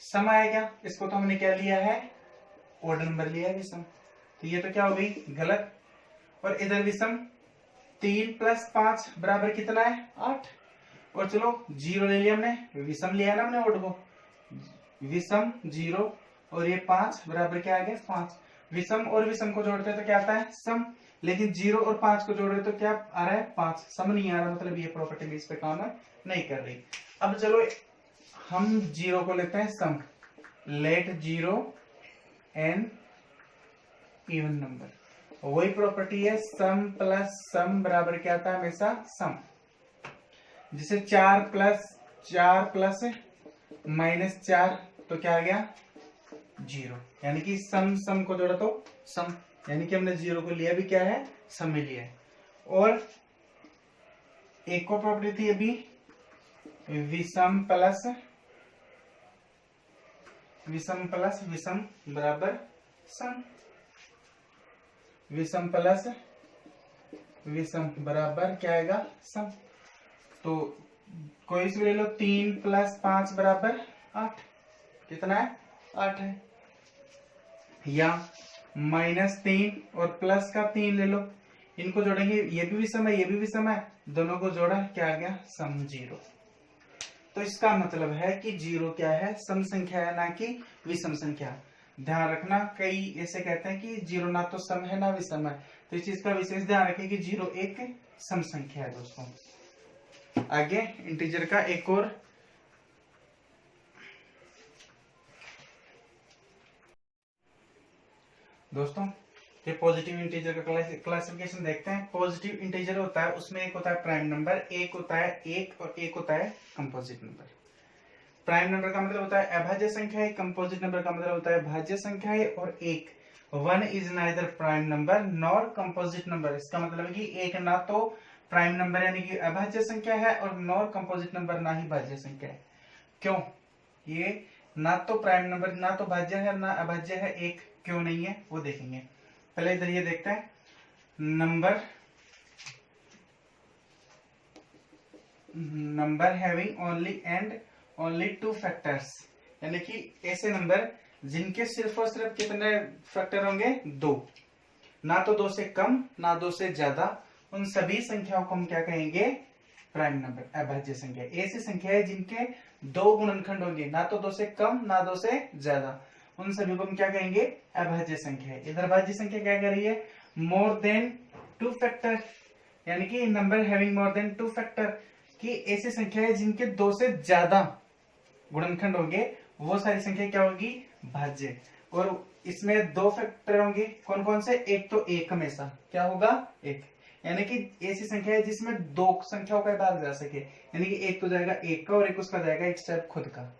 सम आया क्या? इसको तो हमने क्या लिया है, ओड नंबर लिया है विषम। तो ये तो क्या हो गई, गलत। और इधर विषम 3 + 5 बराबर कितना है, 8। और चलो 0 ले लिया हमने, विषम लिया ना हमने ओड को, विषम 0 और ये 5 बराबर क्या आ गया, 5। विषम और विषम को जोड़ते हैं तो क्या आता है, सम। लेकिन 0 और 5 को जोड़ रहे तो क्या आ रहा है, 5। सम नहीं आ रहा, मतलब ये प्रॉपर्टी भी इस पे काम नहीं कर रही। अब चलो हम 0 को लेते हैं sum. Let 0 an even number. वही प्रॉपर्टी है, सम प्लस सम बराबर क्या आता है, हमेशा सम। जैसे 4 + 4 + -4 तो क्या आ गया, 0। यानी कि सम सम को जोड़ा तो सम, यानी कि हमने 0 को लिया भी क्या है, सम में लिया है। और एक और प्रॉपर्टी थी अभी, विषम प्लस विषम बराबर सम। विषम प्लस विषम बराबर क्या आएगा, सम। तो कोई से ले लो, 3 + 5 बराबर 8। कितना है, 8 है। या -3 और प्लस का 3 ले लो, इनको जोड़ेंगे, ये भी विषम है, ये भी विषम है, दोनों को जोड़ा क्या आ गया, सम 0। तो इसका मतलब है कि 0 क्या है, सम संख्या है, ना कि विषम संख्या। ध्यान रखना, कई ऐसे कहते हैं कि 0 ना तो सम है ना विषम है, तो इस चीज का विशेष ध्यान रखें कि 0 एक सम संख्या है दोस्तों। आगे इंटीजर का एक और दोस्तों, ये पॉजिटिव इंटीजर का क्लासिफिकेशन देखते हैं। पॉजिटिव इंटीजर होता है, उसमें एक होता है प्राइम नंबर, एक होता है एक, और एक होता है कंपोजिट नंबर। प्राइम नंबर का मतलब होता है अभाज्य संख्या है, कंपोजिट नंबर का मतलब होता है भाज्य संख्या है। और एक, 1 is neither prime number nor composite number. इसका मतलब है कि एक ना तो प्राइम नंबर यानी कि अभाज्य संख्या है, और नॉर कंपोजिट नंबर ना ही भाज्य संख्या है। क्यों? ये ना तो प्राइम नंबर, ना तो भाज्य है, ना अभाज्य है, एक क्यों नहीं है वो देखेंगे। पहले इधर ये देखते हैं, नंबर हैविंग ओनली 2 फैक्टर्स, यानी कि ऐसे नंबर जिनके सिर्फ और सिर्फ कितने फैक्टर होंगे, 2। ना तो 2 से कम, ना 2 से ज्यादा, उन सभी संख्याओं को हम क्या कहेंगे, प्राइम नंबर, अभाज्य संख्या। ऐसी संख्या है जिनके 2 गुणनखंड होंगे, ना तो 2 से कम, ना 2 से ज्यादा, उन सभी को हम क्या कहेंगे, अभाज्य संख्या है। इधर भाज्य संख्या क्या कर रही है, मोर देन 2 फैक्टर, यानी कि number having more than 2 factor, कि ऐसी संख्या है जिनके 2 से ज्यादा गुणनखंड होंगे, वो सारी संख्या क्या होगी, भाज्य। और इसमें 2 फैक्टर होंगे, कौन कौन से, एक तो एक, हमेशा क्या होगा, एक। यानी कि ऐसी संख्या है जिसमें 2 संख्याओं का भाग जा सके, यानी कि एक तो जाएगा एक का, और एक उसका जाएगा एक स्टेप खुद का।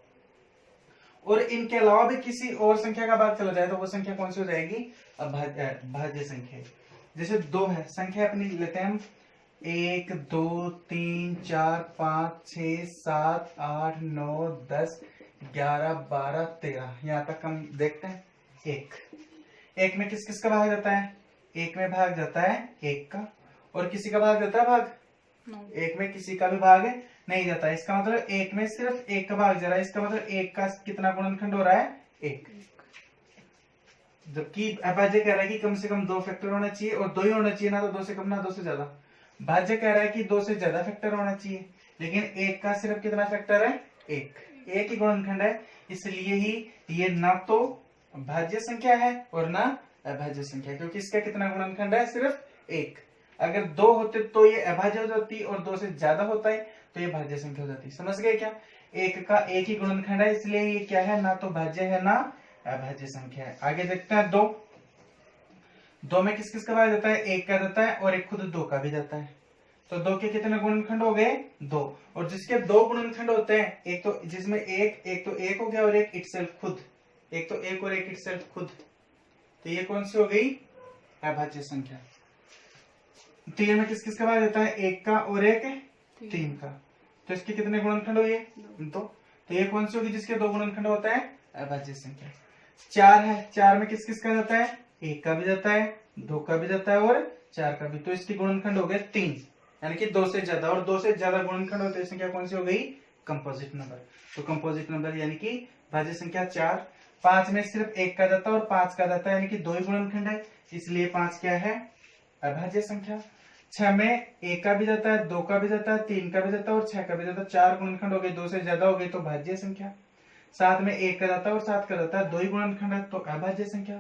और इनके अलावा भी किसी और संख्या का भाग चला जाए तो वो संख्या कौन सी हो जाएगी, भाज्य संख्या। जैसे 2 है, संख्या अपनी लेते हैं हम, 1 2 3 4 5 6 7 8 9 10 11 12 13, यहां तक हम देखते हैं। एक में किस किस का भाग जाता है, एक में भाग जाता है एक का, और किसी का भाग जाता है भाग, एक में किसी का भी भाग नहीं जाता। इसका मतलब एक में सिर्फ एक का भाग जा रहा है, इसका मतलब एक का कितना गुणनखंड हो रहा है, एक। जबकि अभाज्य कह रहा है कि कम से कम 2 फैक्टर होना चाहिए, और 2 ही होना चाहिए, ना तो 2 से कम ना 2 से ज्यादा। भाज्य कह रहा है कि 2 से ज्यादा फैक्टर होना चाहिए, लेकिन एक का सिर्फ कितना फैक्टर है, एक ही गुणनखंड है। इसलिए ही ये ना तो भाज्य संख्या है और ना अभाज्य संख्या, क्योंकि इसका कितना गुणनखंड है, सिर्फ एक। अगर 2 होते तो ये अभाज्य हो जाती, और 2 से ज्यादा होता है तो ये भाज्य संख्या हो जाती। समझ गए क्या, एक का एक ही गुणनखंड है, इसलिए ये क्या है, ना तो भाज्य है ना अभाज्य संख्या है। आगे देखते हैं, 2 में किस किस का भाग जाता है, एक का जाता है, और एक खुद 2 का भी जाता है। तो 2 के कितने गुणनखंड हो गए, 2। और जिसके 2 गुणनखंड होते हैं, एक तो जिसमें एक तो एक हो गया, और एक इटसेल्फ खुद, एक तो एक और एक इटसेल्फ खुद, तो ये कौन सी हो गई, अभाज्य संख्या। 3 में किस किस का भाग जाता है, एक का और एक 3 का, तो इसके कितने गुणनखंड हो गए, 2। तो ये कौन सी होगी जिसके 2 गुणनखंड होता है, अभाज्य संख्या। 4 है, 4 में किस किस का जाता है, 1 का भी जाता है, 2 का भी जाता है और 4 का भी। तो इसकी गुणनखंड हो गए 3, यानी कि 2 से ज्यादा, और 2 से ज्यादा गुणनखंड होते हैं संख्या कौन सी हो गई, कंपोजिट नंबर। तो कंपोजिट नंबर यानी कि भाज्य संख्या 4। 5 में सिर्फ 1 का जाता है और 5 का जाता है, यानी कि 2 ही गुणनखंड है, इसलिए 5 क्या है, अभाज्य संख्या। 6 में 1 का भी जाता है, 2 का भी जाता है, 3 का भी जाता है और 6 का भी जाता है, 4 गुणनखंड हो गए, 2 से ज्यादा हो गए तो भाज्य संख्या। 7 में 1 का जाता है और 7 का जाता है, 2 ही गुणनखंड है तो अभाज्य संख्या।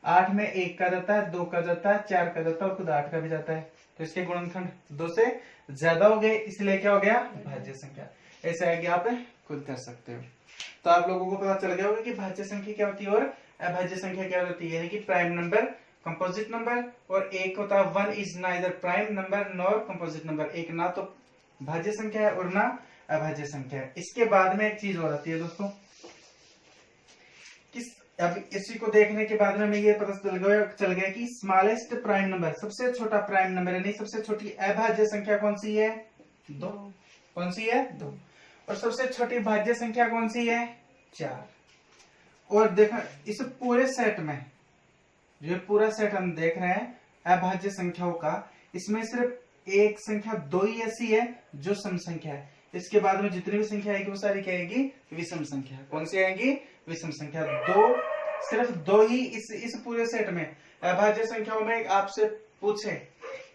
8 में 1 का जाता है, 2 का जाता है, 4 का जाता है और खुद 8 का भी जाता है, तो इसके गुणनखंड 2 से ज्यादा हो गए, इसलिए क्या हो गया, भाज्य संख्या। ऐसे आगे आप खुद कर सकते हो। तो आप लोगों को पता चल गया होगा कि भाज्य संख्या क्या होती है और अभाज्य संख्या क्या होती है, यानी कि प्राइम नंबर, कंपोजिट नंबर, और एक होता है one is neither prime number nor composite number, एक ना तो भाज्य संख्या है और ना अभाज्य संख्या है। इसके बाद में एक चीज और आती है दोस्तों, अब इसी को देखने के बाद में हमें ये पता चल गया कि स्मॉलेस्ट प्राइम नंबर, सबसे छोटा प्राइम नंबर यानी सबसे छोटी अभाज्य संख्या कौन सी है, 2। कौन सी है, 2। और सबसे छोटी भाज्य संख्या कौन सी है, 4। और देखो इस पूरे सेट में, जो पूरा सेट हम देख रहे हैं अभाज्य संख्याओं का, इसमें सिर्फ एक संख्या 2 ही ऐसी है जो सम संख्या है। इसके बाद में जितनी भी संख्या आएगी वो सारी क्या आएगी, विषम संख्या। कौन सी आएगी, विषम संख्या। सिर्फ 2 ही इस पूरे सेट में अभाज्य संख्याओं में आपसे पूछे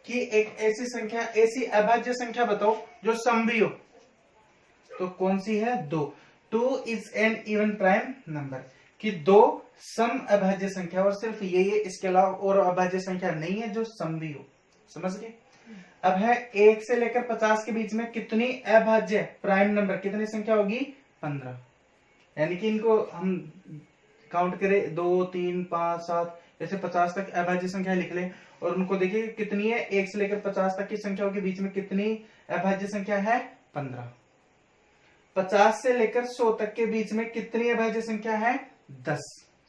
कि एक ऐसी संख्या, ऐसी अभाज्य संख्या बताओ जो सम भी हो, तो कौन सी है, 2। 2 is an even prime number, कि 2 सम अभाज्य संख्या, और सिर्फ ये इसके अलावा और अभाज्य संख्या नहीं है जो सम भी हो। समझ गए। अब है 1 से लेकर 50 के बीच में कितनी अभाज्य प्राइम नंबर, कितनी संख्या होगी, 15। यानी कि इनको हम काउंट करें 2 3 5 7 जैसे 50 तक अभाज्य संख्या लिख ले, और उनको देखिए कितनी है, 1 से लेकर 50 तक की संख्याओं के बीच में कितनी अभाज्य संख्या है, 15। 50 से लेकर 100 तक के बीच में कितनी अभाज्य संख्या है, 10।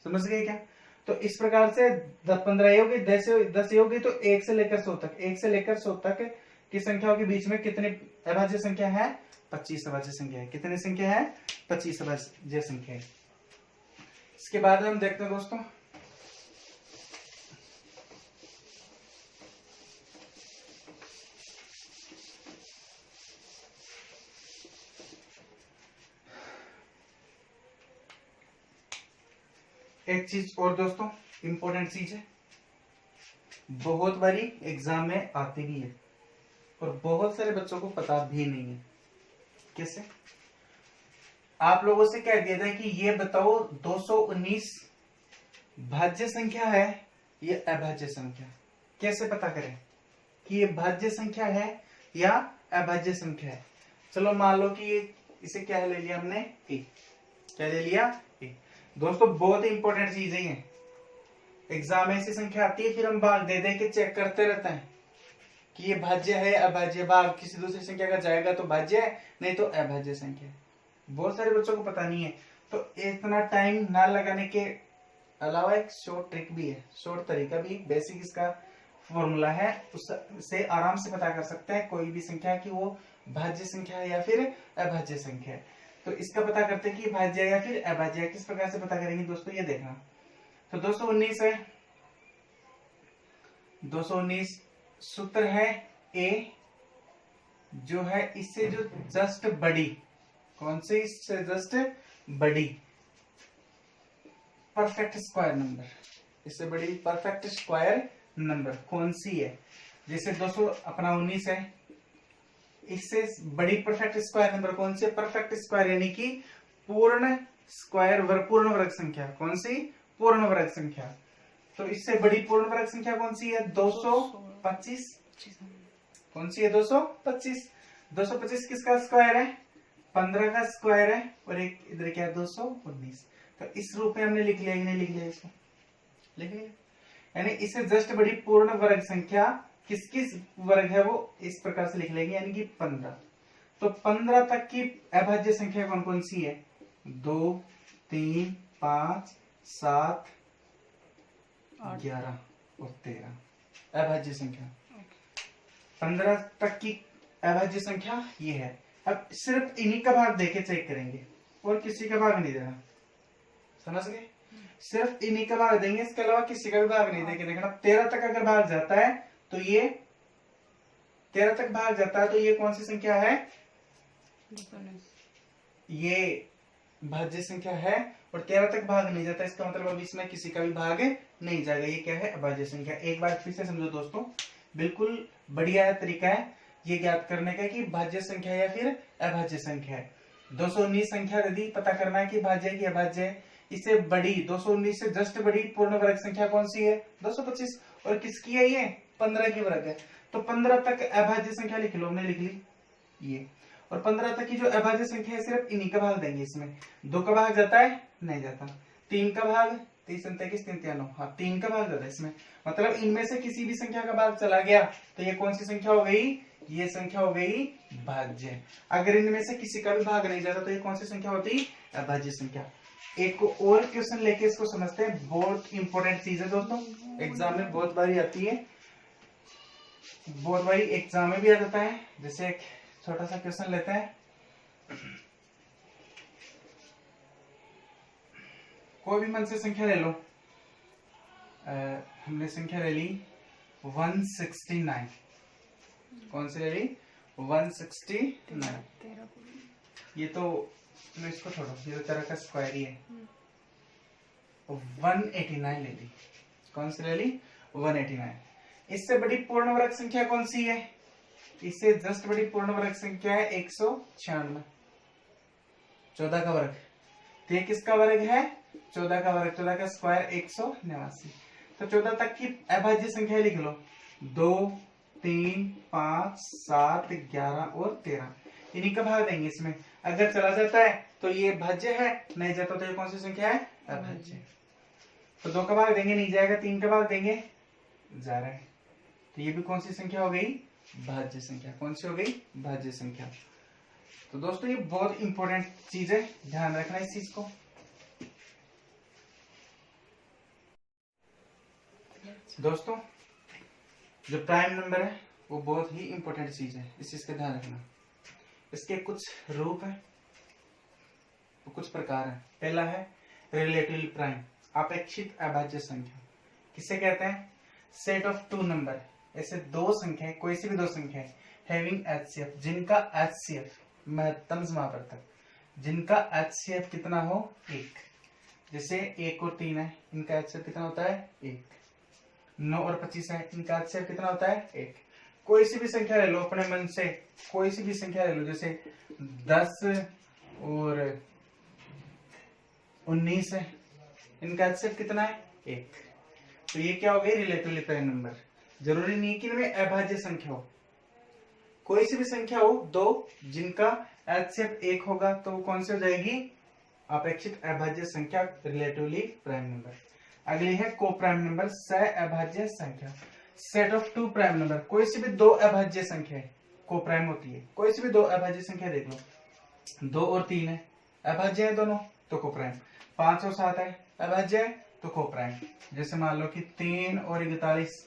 समझ गए क्या। तो इस प्रकार से 15 होगी, 10 होगी, तो 1 से लेकर 100 तक, 1 से लेकर 100 तक की संख्याओं के बीच में कितनी अभाज्य संख्या है, 25 अभाज्य संख्या है। कितनी संख्या है, 25 अभाज्य संख्या है। इसके बाद हम देखते हैं दोस्तों, एक चीज और दोस्तों, इंपॉर्टेंट चीज है, बहुत बारी एग्जाम में आती भी है और बहुत सारे बच्चों को पता भी नहीं है। कैसे, आप लोगों से कह दिया था कि ये बताओ 219 भाज्य संख्या है या अभाज्य संख्या। कैसे पता करें कि ये भाज्य संख्या है या अभाज्य संख्या है। चलो मान लो कि ये इसे क्या ले लिया हमने, ए। क्या ले लिया, ए। दोस्तों बहुत ही इंपॉर्टेंट चीज है ये, एग्जाम में ऐसी संख्या आती है फिर हम भाग दे दे के चेक करते रहते हैं कि ये भाज्य है अभाज्य, भाग किसी दूसरी संख्या का जाएगा तो भाज्य है, नहीं तो अभाज्य संख्या है। बहुत सारे बच्चों को पता नहीं है, तो इतना टाइम ना लगाने के अलावा एक शॉर्ट ट्रिक भी है, शॉर्ट तरीका भी, बेसिक इसका फॉर्मूला है, उससे आराम से पता कर सकते हैं कोई भी संख्या कि वो भाज्य संख्या है या फिर अभाज्य संख्या है। तो इसका पता करते हैं कि भाज्य या फिर अभाज्य, किस प्रकार से पता करेंगे दोस्तों, ये देखना। तो 219 है, 219 सूत्र है ए, जो है इससे जो जस्ट बड़ी, कौन से, इससे जस्ट बड़ी परफेक्ट स्क्वायर नंबर, इससे बड़ी परफेक्ट स्क्वायर नंबर कौन सी है। जैसे 219 है, इससे बड़ी परफेक्ट स्क्वायर नंबर कौन सी है, परफेक्ट स्क्वायर यानी कि पूर्ण स्क्वायर वर्ग, पूर्ण वर्ग संख्या, कौन सी, पूर्ण वर्ग संख्या। तो इससे बड़ी पूर्ण वर्ग संख्या कौन सी है, 225। कौन सी है, 225। 225 किसका स्क्वायर है, 15 का स्क्वायर है, और एक इधर क्या है, 219। तो इस रूप में हमने लिख लिया, नहीं लिख लिया, इसको लिख लिया। यानी इससे जस्ट बड़ी पूर्ण वर्ग संख्या किसकी वर्ग है, वो इस प्रकार से लिख लेंगे, यानी कि 15। तो 15 तक की अभाज्य संख्या कौन कौन सी है, 2 3 5 7 11 और 13 अभाज्य संख्या। 15 तक की अभाज्य संख्या ये है। अब सिर्फ इन्हीं का भाग देके चेक करेंगे और किसी का भाग नहीं देना। समझ गए? सिर्फ इन्हीं का भाग देंगे, इसके अलावा किसी का भी भाग नहीं देंगे। देखना 13 तक अगर भाग जाता है तो ये 13 तक भाग जाता है तो ये कौन सी संख्या है? ये भाज्य संख्या है। और 13 तक भाग नहीं जाता, इसका मतलब अब इसमें किसी का भी भाग नहीं जाएगा। ये क्या है? अभाज्य संख्या। एक बार फिर से समझो दोस्तों, बिल्कुल बढ़िया है तरीका है ये ज्ञात करने का कि भाज्य संख्या या फिर अभाज्य संख्या है। 219 संख्या यदि पता करना है कि भाज्य है कि अभाज्य है, इससे बड़ी 219 से जस्ट बड़ी पूर्ण वर्ग संख्या कौन सी है? 225। और किसकी है ये? 15 की वर्ग है। तो 15 तक अभाज्य संख्या लिख लो, हमने लिख ली ये। और 15 तक की जो अभाज्य संख्या है सिर्फ इन्हीं का भाग देंगे। इसमें 2 का भाग जाता है? नहीं जाता। 3 का भाग? 30 29 3 3 9, हाँ 3 का भाग जाता है इसमें। मतलब इनमें से किसी भी संख्या का भाग चला गया तो ये कौन सी संख्या हो गई? ये संख्या हो गई भाज्य। अगर इनमें से किसी का भी भाग नहीं जाता तो ये कौन सी संख्या होती? अभाज्य संख्या। एक और क्वेश्चन लेके इसको समझते हैं, बहुत इंपॉर्टेंट चीज है दोस्तों, एग्जाम में बहुत बारी आती है, बहुत बारी एग्जाम में भी आ जाता है। जैसे एक छोटा सा क्वेश्चन लेते हैं, कोई भी मन से संख्या ले लो। हमने संख्या ले ली 169। कौन सी ले ली? 169। ये तो इसको छोड़ो, ये तो तरह का स्क्वायर ही है। 189 ले ली। कौन सी ले ली? 189। इससे बड़ी पूर्ण वर्ग संख्या कौन सी है? इससे जस्ट बड़ी पूर्ण वर्ग संख्या है 196। 14 का वर्ग, तो ये किसका वर्ग है? 14 का वर्ग। 14 का स्क्वायर 189। तो 14 तक की अभाज्य संख्या लिख लो, 2 3 5 7 11 और 13। इन्हीं का भाग देंगे इसमें। अगर चला जाता है तो ये भाज्य है, नहीं जाता तो ये कौन सी संख्या है? अभाज्य। तो 2 का भाग देंगे, नहीं जाएगा। 3 का भाग देंगे, जा रहा है। तो ये भी कौन सी संख्या हो गई? भाज्य संख्या। कौन सी हो गई? भाज्य संख्या। तो दोस्तों ये बहुत इंपॉर्टेंट चीज है, ध्यान रखना इस चीज को। दोस्तों जो प्राइम नंबर है वो बहुत ही इंपॉर्टेंट चीज है, इस चीज का ध्यान रखना। इसके कुछ रूप है, तो कुछ प्रकार है। पहला है रिलेटिवली प्राइम, अपेक्षित अभाज्य संख्या। किसे कहते हैं? सेट ऑफ टू नंबर, ऐसे दो संख्या, कोई सी भी दो संख्या हैविंग एचसीएफ, जिनका एचसीएफ महत्तम समावर्तक, जिनका एचसीएफ कितना हो? 1। जैसे 1 और 3 है, इनका एचसीएफ कितना होता है? 1। 9 और 25 है, इनका एचसीएफ कितना होता है? 1। कोई सी भी संख्या ले लो अपने मन से, कोई सी भी संख्या ले लो, जैसे 10 और 19 है, इनका एचसीएफ कितना है? 1। तो ये क्या हो गई? Relatively prime number. जरूरी नहीं कि इनमें अभाज्य संख्या हो, कोई सी भी संख्या हो दो जिनका एचसीएफ 1 होगा तो वो कौन सी हो जाएगी? अपेक्षित अभाज्य संख्या, रिलेटिवली प्राइम नंबर। अगली है को प्राइम नंबर, सह अभाज्य संख्या। Set of two prime number, कोई सी भी दो अभाज्य संख्या को प्राइम होती है। कोई सी भी दो अभाज्य संख्या देख लो, 2 और 3 है, अभाज्य है दोनों, तो को प्राइम। 5 और 7 है, अभाज्य है, तो को प्राइम। जैसे मान लो कि 3 और 41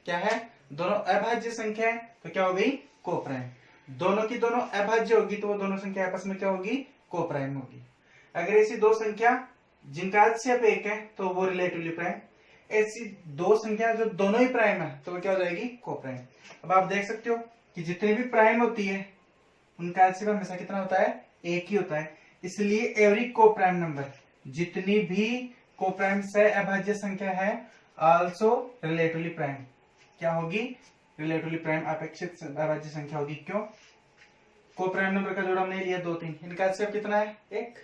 क्या है? दोनों अभाज्य संख्या है, तो क्या हो गई? को प्राइम। दोनों की दोनों अभाज्य होगी तो वो दोनों संख्या आपस में क्या होगी? को प्राइम होगी। अगर ऐसी दो संख्या जिनका एचसीएफ 1 है तो वो रिलेटिवली प्राइम। ऐसी दो संख्या जो दोनों ही प्राइम है तो वो क्या हो जाएगी? को प्राइम। अब आप देख सकते हो कि जितनी भी प्राइम होती है उनका एचसीएफ हमेशा कितना होता है? 1 ही होता है। इसलिए एवरी को प्राइम नंबर, जितनी भी को प्राइम से अभाज्य संख्या है, आल्सो रिलेटिवली प्राइम। क्या होगी? रिलेटिवली प्राइम, अपेक्षित अभाज्य संख्या होगी। क्यों? को प्राइम नंबर का जोड़ा हमने लिया 2 3, इनका एचसीएफ कितना है? 1।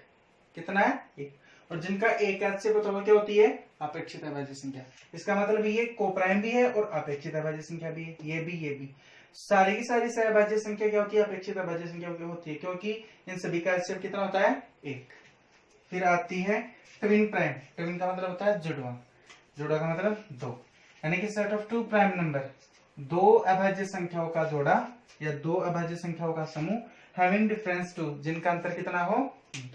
कितना है? 1। और जिनका एक एचसीएफ होता है क्या होती है? अपेक्षित अभाज्य संख्या। इसका मतलब ये को प्राइम भी है और अपेक्षित अभाज्य संख्या भी है। ये भी सारी की सारी सहअभाज्य संख्या क्या होती है? अपेक्षित अभाज्य संख्या होती है, क्योंकि इन सभी का एचसीएफ कितना होता है? 1। फिर आती है ट्विन प्राइम। ट्विन का मतलब होता है जुड़वा, जुड़ा का मतलब 2। यानी कि set of two prime number, दो अभाज्य संख्याओं का जोड़ा या दो अभाज्य संख्याओं का समूह, हैविंग डिफरेंस 2, जिनका अंतर कितना हो?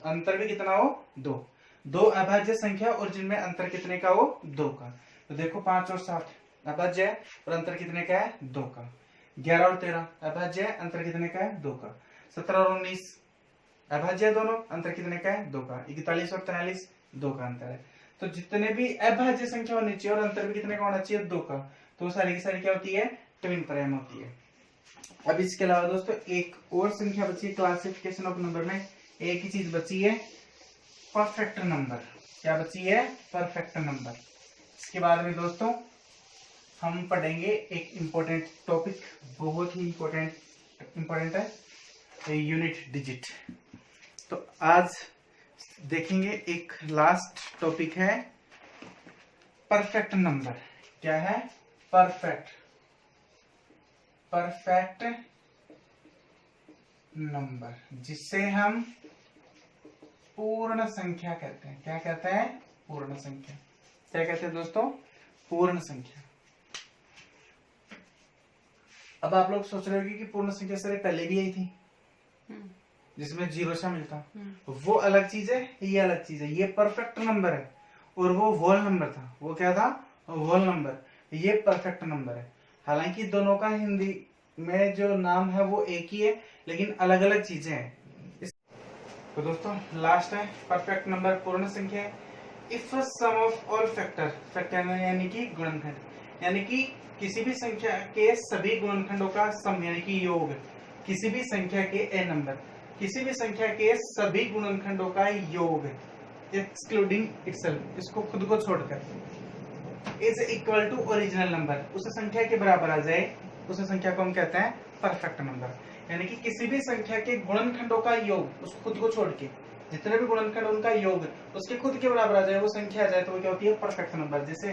अंतर भी कितना हो? 2। दो अभाज्य संख्या और जिनमें अंतर कितने का हो? 2 का। तो देखो 5 और 7 अभाज्य है और अंतर कितने का है? 2 का। 11 और 13 अभाज्य है, अंतर कितने का है? 2 का। 17 और 19 अभाज्य है दोनों, अंतर कितने का है? 2 का। 41 और 43 2 का अंतर है। तो जितने भी अभाज्य संख्या होनी चाहिए और अंतर भी कितने का होना चाहिए, 2 का, तो सारी की सारी क्या होती है, ट्विन प्राइम होती है। अब इसके अलावा दोस्तों एक और संख्या बची है क्लासिफिकेशन ऑफ नंबर में, एक ही चीज बची है, परफेक्ट नंबर। क्या बची है, परफेक्ट नंबर। इसके बाद में दोस्तों हम पढ़ेंगे एक इंपॉर्टेंट टॉपिक, बहुत ही इंपॉर्टेंट है, यूनिट डिजिट। तो आज देखेंगे एक लास्ट टॉपिक है परफेक्ट नंबर। क्या है, परफेक्ट नंबर, जिसे हम पूर्ण संख्या कहते हैं। क्या कहते हैं, पूर्ण संख्या। क्या कहते हैं दोस्तों, पूर्ण संख्या। अब आप लोग सोच रहे होंगे कि पूर्ण संख्या से पहले भी आई थी जिसमें 0 शामिल था, वो अलग चीज है, ये अलग चीज है। ये परफेक्ट नंबर है और वो होल नंबर था। वो क्या था, होल नंबर। ये परफेक्ट नंबर है। हालांकि दोनों का हिंदी में जो नाम है वो एक ही है, लेकिन अलग अलग चीजें हैं। तो दोस्तों लास्ट है परफेक्ट नंबर, पूर्ण संख्या है। If sum of all factor यानी कि गुणनखंड, यानी कि किसी भी संख्या के सभी गुणनखंडों का सम यानी कि योग, किसी भी संख्या के ए नंबर, किसी भी संख्या के सभी गुणनखंडों का योग एक्सक्लूडिंग इटसेल्फ, इसको खुद को छोड़कर, is equal to original number, उस संख्या के बराबर आ जाए, उस संख्या को हम कहते हैं परफेक्ट नंबर। यानी कि किसी भी संख्या के गुणनखंडों का योग, उस खुद को छोड़ के जितने भी गुणनखंड उनका योग उसके खुद के बराबर आ जाए, वो संख्या आ जाए, तो वो क्या होती है, परफेक्ट नंबर। जैसे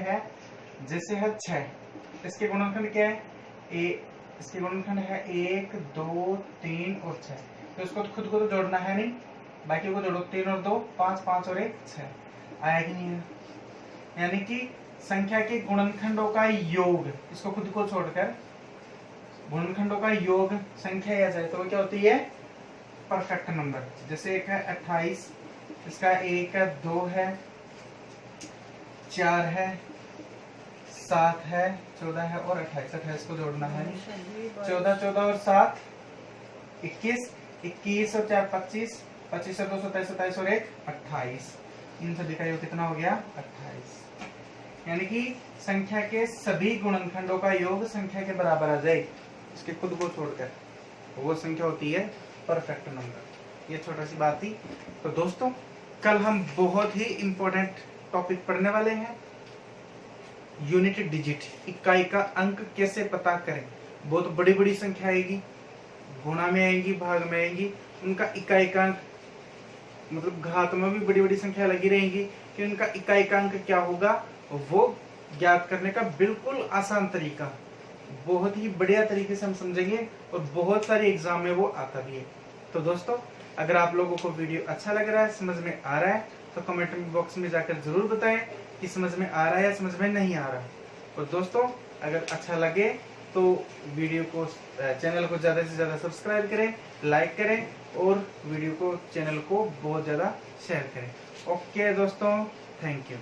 है 6, इसके गुणनखंड क्या है, इसके गुणनखंड है 1, 2, 3 और 6, तो इसको खुद को तो जोड़ना है नहीं, बाकी को जोड़ो, 3 और 2 5, 5 और 1 6, आया कि नहीं है। यानी कि संख्या के गुणनखंडों का योग, इसको खुद को छोड़कर गुणनखंडों का योग संख्या आ जाए, तो वो क्या होती है, परफेक्ट नंबर। जैसे एक है 28, इसका 1 है, 2 है, 4 है, 7 है, 14 है और 28 को जोड़ना है। 14 और 7 21, 21 और 4 25, 25 और 2 27, 27 और 1 28, इन सभी का योग कितना हो गया, 28। यानी कि संख्या के सभी गुणनखंडों का योग संख्या के बराबर आ जाए, इसके खुद को छोड़कर, वो संख्या होती है परफेक्ट नंबर। ये छोटा सी बात थी। तो दोस्तों कल हम बहुत ही इंपॉर्टेंट टॉपिक पढ़ने वाले हैं, यूनिट डिजिट, इकाई का अंक कैसे पता करें। बहुत बड़ी बड़ी संख्या आएगी, गुणा में आएंगी, भाग में आएंगी, उनका इकाई का अंक, मतलब घात में भी बड़ी बड़ी संख्या लगी रहेंगी, कि उनका इकाई का अंक क्या होगा, वो ज्ञात करने का बिल्कुल आसान तरीका, बहुत ही बढ़िया तरीके से हम समझेंगे और बहुत सारे एग्जाम में वो आता भी है। तो दोस्तों अगर आप लोगों को वीडियो अच्छा लग रहा है, समझ में आ रहा है, तो कमेंट बॉक्स में जाकर जरूर बताएं कि समझ में आ रहा है या समझ में नहीं आ रहा। और दोस्तों अगर अच्छा लगे तो वीडियो को, चैनल को ज्यादा से ज्यादा सब्सक्राइब करें, लाइक करें और वीडियो को, चैनल को बहुत ज्यादा शेयर करें। ओके दोस्तों, थैंक यू।